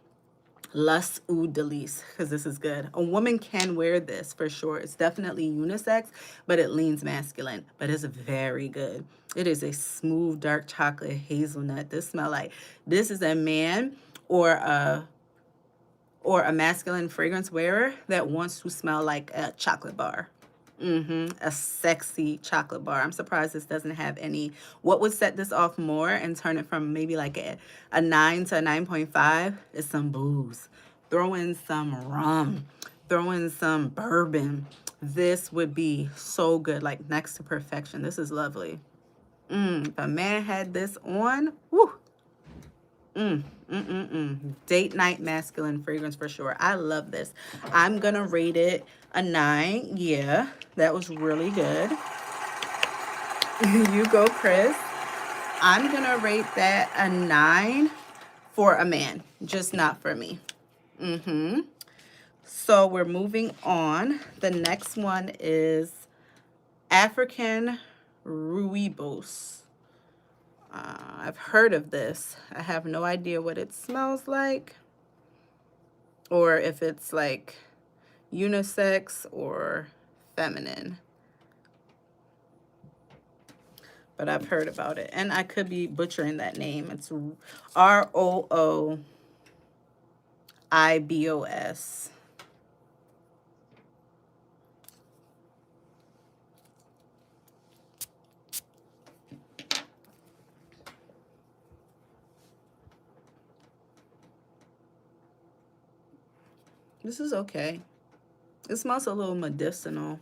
Lust Eau Delice, because this is good. A woman can wear this for sure. It's definitely unisex, but it leans masculine, but it's very good. It is a smooth, dark chocolate hazelnut. This smell like, this is a man or a masculine fragrance wearer that wants to smell like a chocolate bar. A sexy chocolate bar. I'm surprised this doesn't have any. What would set this off more and turn it from maybe like a 9 to a 9.5 is some booze. Throw in some rum. Throw in some bourbon. This would be so good, like next to perfection. This is lovely. If a man had this on, whoo. Date night masculine fragrance for sure. I love this. I'm gonna rate it a 9. Yeah, that was really good. You go, Chris. I'm going to rate that a 9 for a man, just not for me. So we're moving on. The next one is African Rooibos. I've heard of this. I have no idea what it smells like, or if it's like unisex or feminine. But I've heard about it, and I could be butchering that name. It's Rooibos. This is okay. It smells a little medicinal.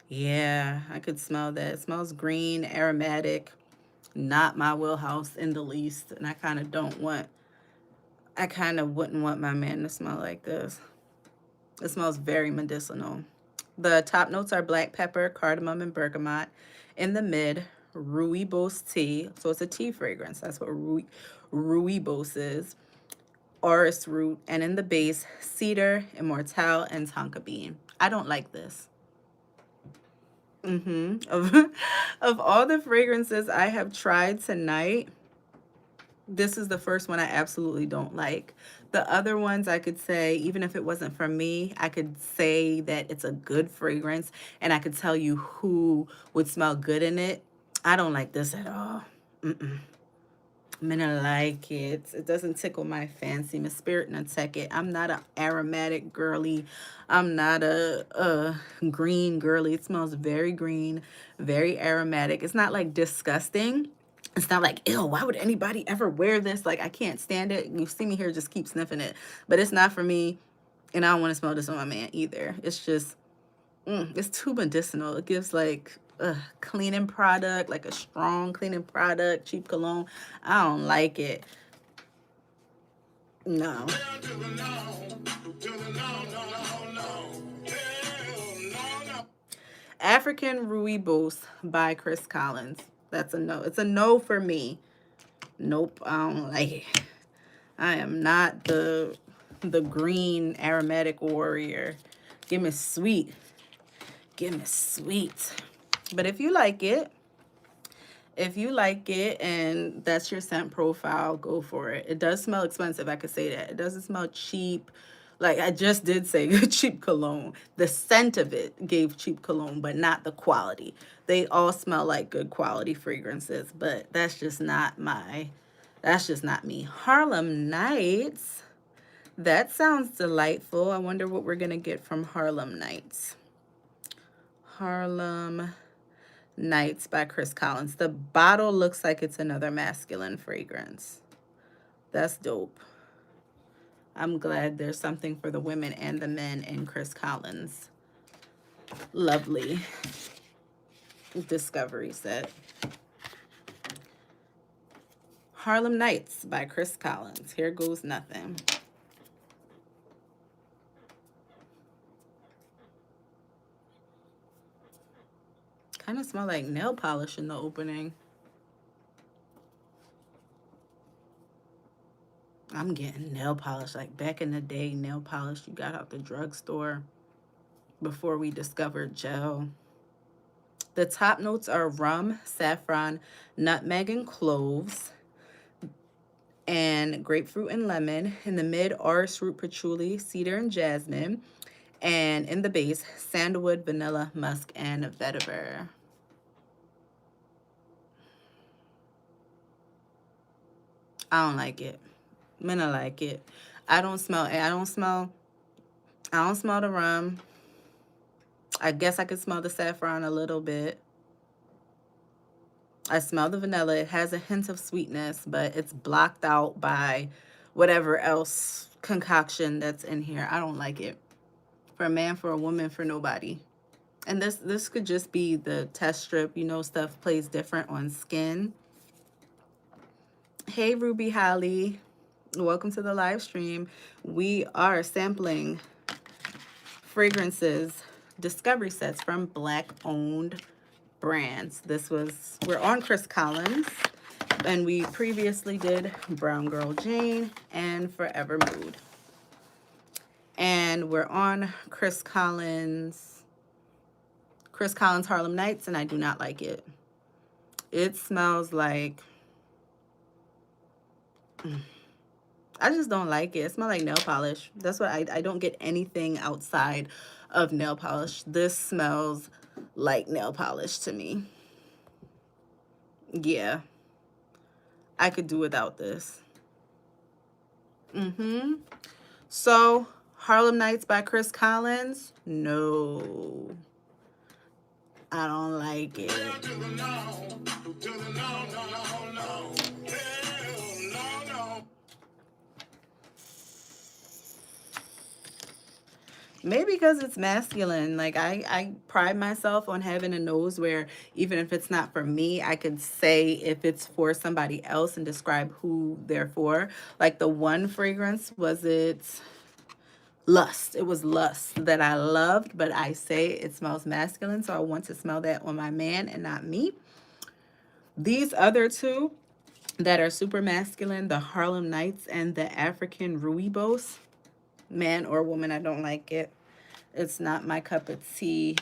Yeah, I could smell that. It smells green, aromatic. Not my wheelhouse in the least. And I kind of wouldn't want my man to smell like this. It smells very medicinal. The top notes are black pepper, cardamom, and bergamot. In the mid, rooibos tea. So it's a tea fragrance. That's what rooibos is. Orris root. And in the base, cedar, immortelle, and tonka bean. I don't like this. Of all the fragrances I have tried tonight, this is the first one I absolutely don't like. The other ones I could say, even if it wasn't for me, I could say that it's a good fragrance and I could tell you who would smell good in it. I don't like this at all. I'm gonna like it. It doesn't tickle my fancy. My spirit and take it. I'm not an aromatic girly. I'm not a green girly. It smells very green, very aromatic. It's not like disgusting. It's not like, ew, why would anybody ever wear this? Like, I can't stand it. You see me here, just keep sniffing it. But it's not for me, and I don't want to smell this on my man either. It's just, it's too medicinal. It gives like a cleaning product, like a strong cleaning product, cheap cologne. I don't like it. No. African Rooibos by Chris Collins. That's a no. It's a no for me. Nope, I don't like it. I am not the green aromatic warrior. Give me sweet. Give me sweet. But if you like it, and that's your scent profile, go for it. It does smell expensive, I could say that. It doesn't smell cheap. Like I just did say, cheap cologne. The scent of it gave cheap cologne, but not the quality. They all smell like good quality fragrances, but that's just not me. Harlem Nights. That sounds delightful. I wonder what we're going to get from Harlem Nights. Harlem Nights by Chris Collins. The bottle looks like it's another masculine fragrance. That's dope. I'm glad there's something for the women and the men in Chris Collins' lovely discovery set. Harlem Nights by Chris Collins. Here goes nothing. Kind of smell like nail polish in the opening. I'm getting nail polish like back in the day, nail polish you got out the drugstore before we discovered gel. The top notes are rum, saffron, nutmeg, and cloves, and grapefruit and lemon. In the mid, orris root, patchouli, cedar, and jasmine. And in the base, sandalwood, vanilla, musk, and vetiver. I don't like it. I'm gonna like it. I don't smell the rum. I guess I could smell the saffron a little bit. I smell the vanilla. It has a hint of sweetness, but it's blocked out by whatever else concoction that's in here. I don't like it. For a man, for a woman, for nobody. And this could just be the test strip. You know, stuff plays different on skin. Hey, Ruby Holly. Welcome to the live stream. We are sampling fragrances, discovery sets from Black-owned brands. We're on Chris Collins, and we previously did Brown Girl Jane and Forvr Mood. And we're on Chris Collins Harlem Nights, and I do not like it. It smells like, I just don't like it. It smells like nail polish. That's what I don't get anything outside of nail polish. This smells like nail polish to me. Yeah, I could do without this. So, Harlem Nights by Chris Collins? No. I don't like it. Maybe because it's masculine. Like, I pride myself on having a nose where even if it's not for me, I could say if it's for somebody else and describe who they're for. Like the one fragrance, was it Lust? It was Lust that I loved, but I say it smells masculine, so I want to smell that on my man and not me. These other two that are super masculine, the Harlem Nights and the African Rooibos, man or woman, I don't like it. It's not my cup of tea.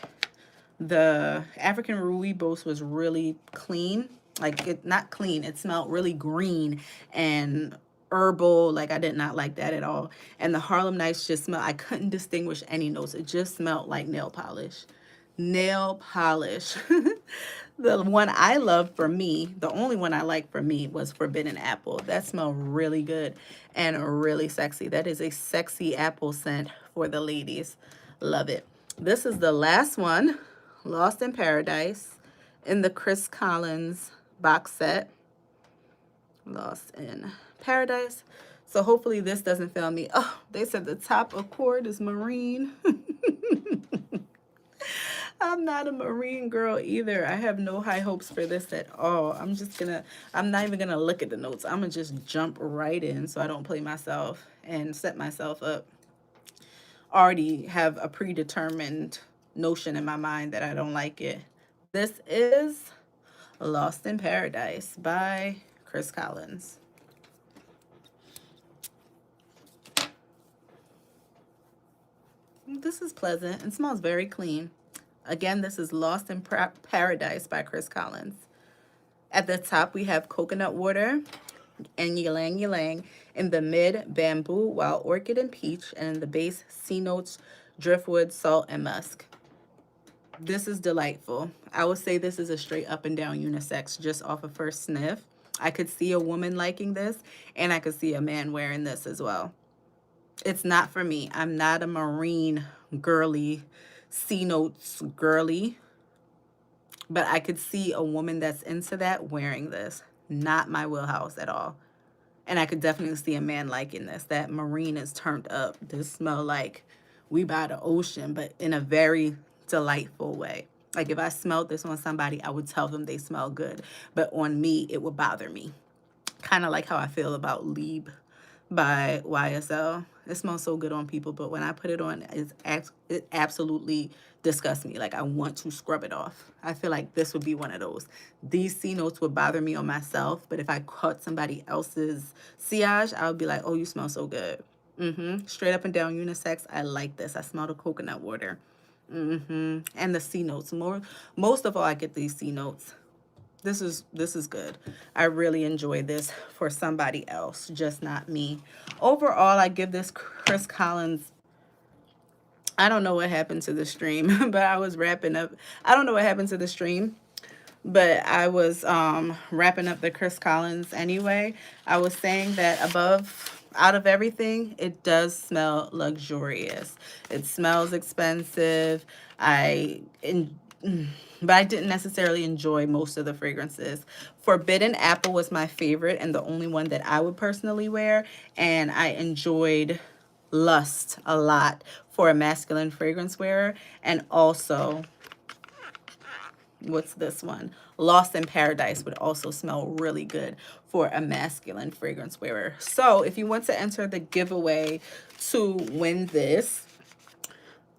The African Rooibos was really clean. Like, it not clean. It smelled really green and herbal. Like, I did not like that at all. And the Harlem Nights just smelled, I couldn't distinguish any notes. It just smelled like nail polish. Nail polish. The one I love for me, the only one I like for me, was Forbidden Apple. That smelled really good and really sexy. That is a sexy apple scent for the ladies. Love it. This is the last one, Lost in Paradise, in the Chris Collins box set. Lost in Paradise. So hopefully this doesn't fail me. Oh, they said the top accord is marine. I'm not a marine girl either. I have no high hopes for this at all. I'm not even gonna look at the notes. I'm gonna just jump right in so I don't play myself and set myself up. Already have a predetermined notion in my mind that I don't like it. This is Lost in Paradise by Chris Collins. This is pleasant and smells very clean. Again, this is Lost in Paradise by Chris Collins. At the top, we have coconut water and ylang ylang. In the mid, bamboo, wild orchid, and peach. And in the base, sea notes, driftwood, salt, and musk. This is delightful. I would say this is a straight up and down unisex just off of first sniff. I could see a woman liking this, and I could see a man wearing this as well. It's not for me. I'm not a marine girly, sea notes girly, but I could see a woman that's into that wearing this. Not my wheelhouse at all. And I could definitely see a man liking this. That marine is turned up. This smell like we by the ocean, but in a very delightful way. Like if I smelled this on somebody, I would tell them they smell good. But on me, it would bother me. Kind of like how I feel about Lieb by YSL. It smells so good on people, but when I put it on, it absolutely disgusts me. Like I want to scrub it off. I feel like this would be one of those. These C notes would bother me on myself, but if I caught somebody else's sillage, I would be like, oh, you smell so good. Straight up and down unisex. I like this. I smell the coconut water. And the C notes. Most of all, I get these C notes. This is good. I really enjoy this for somebody else, just not me. Overall, I give this Chris Collins, I don't know what happened to the stream, but I was wrapping up. I don't know what happened to the stream, but I was wrapping up the Chris Collins anyway. I was saying that out of everything, it does smell luxurious. It smells expensive. But I didn't necessarily enjoy most of the fragrances. Forbidden Apple was my favorite and the only one that I would personally wear. And I enjoyed Lust a lot for a masculine fragrance wearer. And also, what's this one? Lost in Paradise would also smell really good for a masculine fragrance wearer. So if you want to enter the giveaway to win this,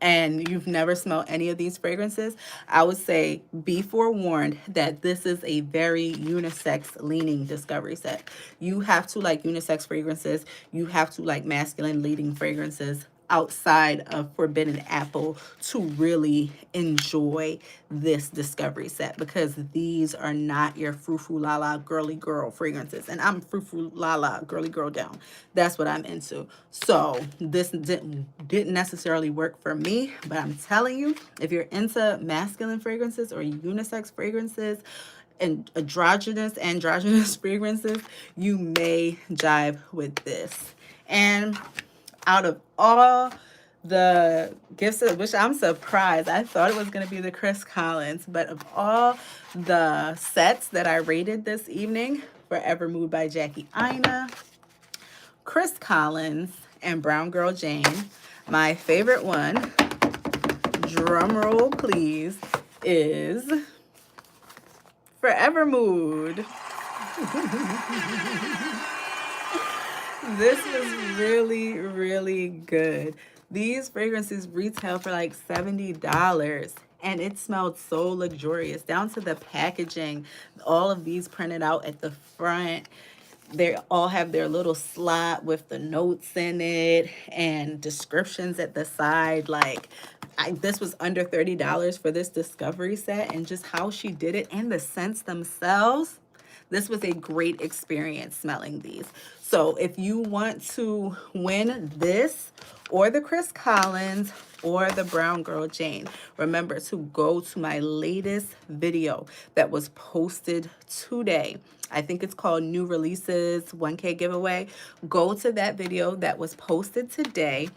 and you've never smelled any of these fragrances, I would say be forewarned that this is a very unisex leaning discovery set. You have to like unisex fragrances. You have to like masculine leading fragrances outside of Forbidden Apple to really enjoy this discovery set, because these are not your frou-frou la la girly girl fragrances, and I'm frou-frou la la girly girl down. That's what I'm into. So this didn't necessarily work for me, but I'm telling you, if you're into masculine fragrances or unisex fragrances and androgynous fragrances, you may jive with this. And out of all the gifts, which I'm surprised, I thought it was going to be the Chris Collins, but of all the sets that I rated this evening, Forvr Mood by Jackie Aina, Chris Collins, and Brown Girl Jane, my favorite one, drum roll please, is Forvr Mood. This was really, really good. These fragrances retail for like $70, and it smelled so luxurious, down to the packaging. All of these printed out at the front. They all have their little slot with the notes in it and descriptions at the side. Like, this was under $30 for this discovery set, and just how she did it and the scents themselves. This was a great experience smelling these. So if you want to win this or the Chris Collins or the Brown Girl Jane, remember to go to my latest video that was posted today. I think it's called New Releases 1K Giveaway. Go to that video that was posted today.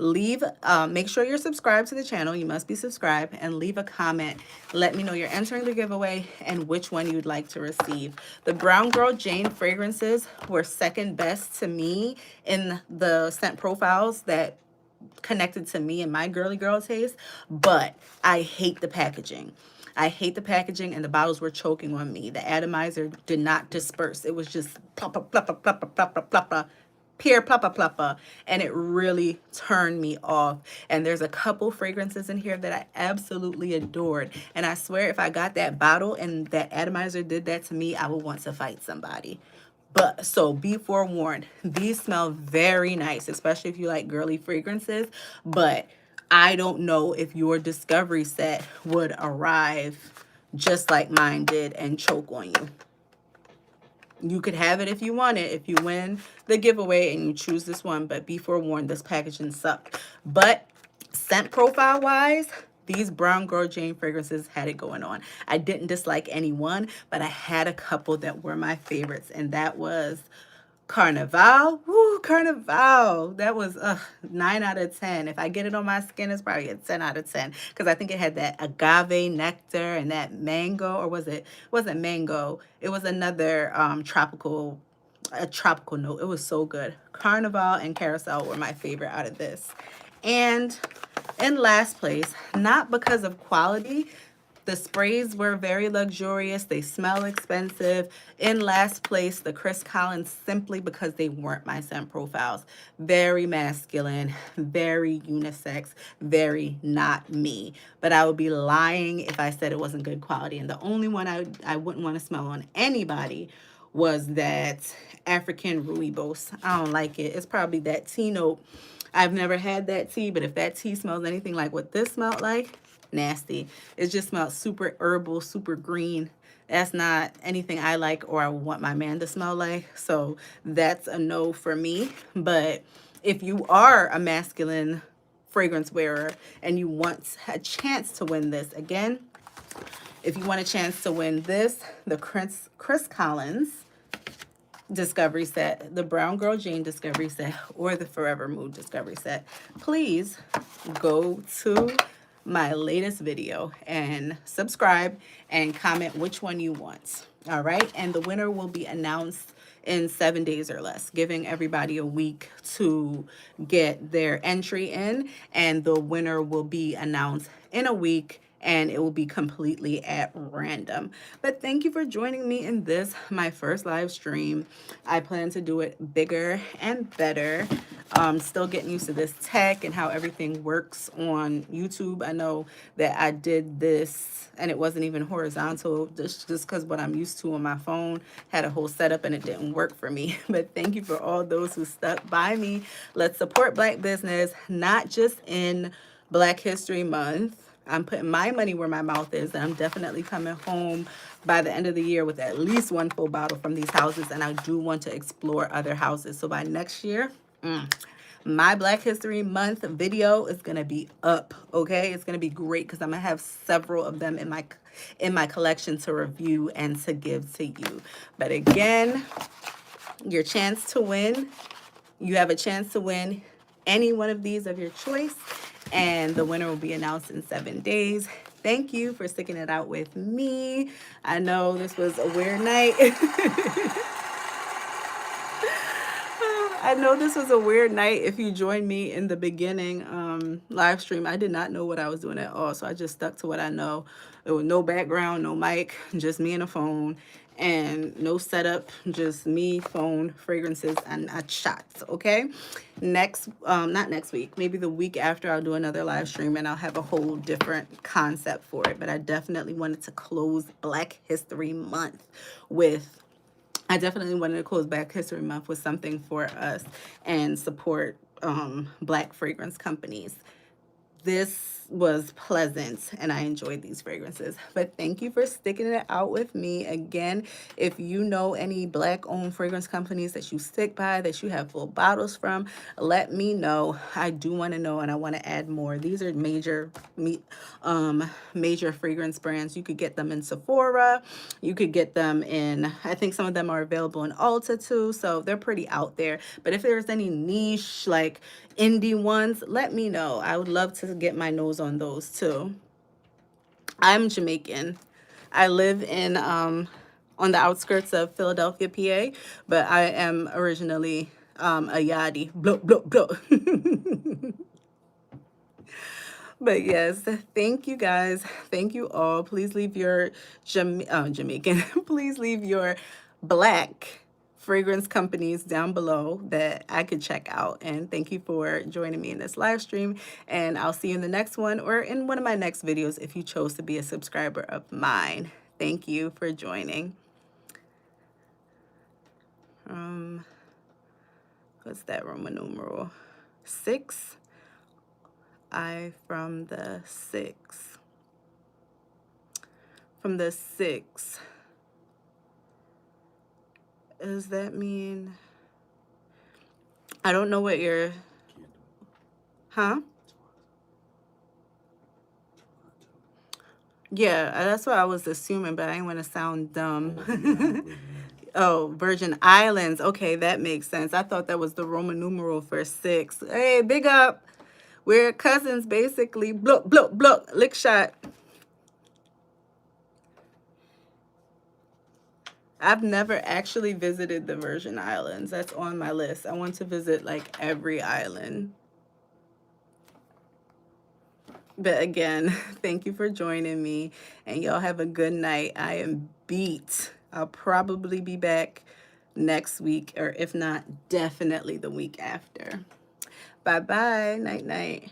Make sure you're subscribed to the channel. You must be subscribed, and leave a comment. Let me know you're entering the giveaway and which one you'd like to receive. The Brown Girl Jane fragrances were second best to me in the scent profiles that connected to me and my girly girl taste, but I hate the packaging. I hate the packaging, and the bottles were choking on me. The atomizer did not disperse. It was just ploppa, ploppa, ploppa, ploppa, ploppa, pure ploppa, ploppa, and it really turned me off. And there's a couple fragrances in here that I absolutely adored, and I swear if I got that bottle and that atomizer did that to me, I would want to fight somebody. But so be forewarned, these smell very nice, especially if you like girly fragrances. But I don't know if your discovery set would arrive just like mine did and choke on you. You could have it if you want it, if you win the giveaway and you choose this one, but be forewarned, this packaging sucked. But scent profile wise, these Brown Girl Jane fragrances had it going on. I didn't dislike any one, but I had a couple that were my favorites, and that was Carnival. Woo, Carnival. That was 9 out of 10. If I get it on my skin, it's probably a 10 out of 10, because I think it had that agave nectar and that mango, or it wasn't mango. It was another tropical note. It was so good. Carnival and Carousel were my favorite out of this. And in last place, not because of quality, the sprays were very luxurious. They smell expensive. In last place, the Chris Collins, simply because they weren't my scent profiles. Very masculine, very unisex, very not me. But I would be lying if I said it wasn't good quality. And the only one I wouldn't want to smell on anybody was that African Rooibos. I don't like it. It's probably that tea note. I've never had that tea, but if that tea smells anything like what this smelled like, nasty. It just smells super herbal, super green. That's not anything I like or I want my man to smell like. So that's a no for me. But if you are a masculine fragrance wearer and you want a chance to win this, again, if you want a chance to win this, the Chris Collins discovery set, the Brown Girl Jane discovery set, or the Forvr Mood discovery set, please go to my latest video and subscribe and comment which one you want. All right, and the winner will be announced in 7 days or less, giving everybody a week to get their entry in, and the winner will be announced in a week and it will be completely at random. But thank you for joining me in this, my first live stream. I plan to do it bigger and better. Still getting used to this tech and how everything works on YouTube. I know that I did this and it wasn't even horizontal, just because what I'm used to on my phone had a whole setup and it didn't work for me. But thank you for all those who stuck by me. Let's support Black business, not just in Black History Month. I'm putting my money where my mouth is, and I'm definitely coming home by the end of the year with at least one full bottle from these houses, and I do want to explore other houses. So by next year, my Black History Month video is gonna be up, okay? It's gonna be great because I'm gonna have several of them in my collection to review and to give to you. But again, your chance to win, you have a chance to win any one of these of your choice, and the winner will be announced in 7 days. Thank you for sticking it out with me. I know this was a weird night. I know this was a weird night. If you joined me in the beginning live stream, I did not know what I was doing at all. So I just stuck to what I know. There was no background, no mic, just me and a phone, and no setup, just me, phone, fragrances, and shots. Okay. Not next week, maybe the week after, I'll do another live stream and I'll have a whole different concept for it. But I definitely wanted to close Black History Month with Black History Month with something for us and support Black fragrance companies. This was pleasant and I enjoyed these fragrances. But thank you for sticking it out with me. Again, if you know any Black owned fragrance companies that you stick by, that you have full bottles from, let me know. I do want to know and I want to add more. These are major fragrance brands. You could get them in Sephora. You could get them in, I think some of them are available in Ulta too. So they're pretty out there. But if there's any niche, like indie ones, let me know. I would love to get my nose on those too. I'm Jamaican. I live in on the outskirts of Philadelphia, PA, but I am originally a yardie. Blow, blow, blow. But yes, thank you guys. Thank you all. Please leave your Jamaican. Please leave your Black fragrance companies down below that I could check out. And thank you for joining me in this live stream. And I'll see you in the next one or in one of my next videos if you chose to be a subscriber of mine. Thank you for joining. What's that Roman numeral? 6. I from the 6. From the 6. Does that mean? I don't know what you're. Huh? Yeah, that's what I was assuming, but I didn't want to sound dumb. Oh, Virgin Islands. Okay, that makes sense. I thought that was the Roman numeral for 6. Hey, big up. We're cousins, basically. Blook, blook, blook. Lick shot. I've never actually visited the Virgin Islands. That's on my list. I want to visit like every island. But again, thank you for joining me, and y'all have a good night. I am beat. I'll probably be back next week, or if not, definitely the week after. Bye-bye. Night-night.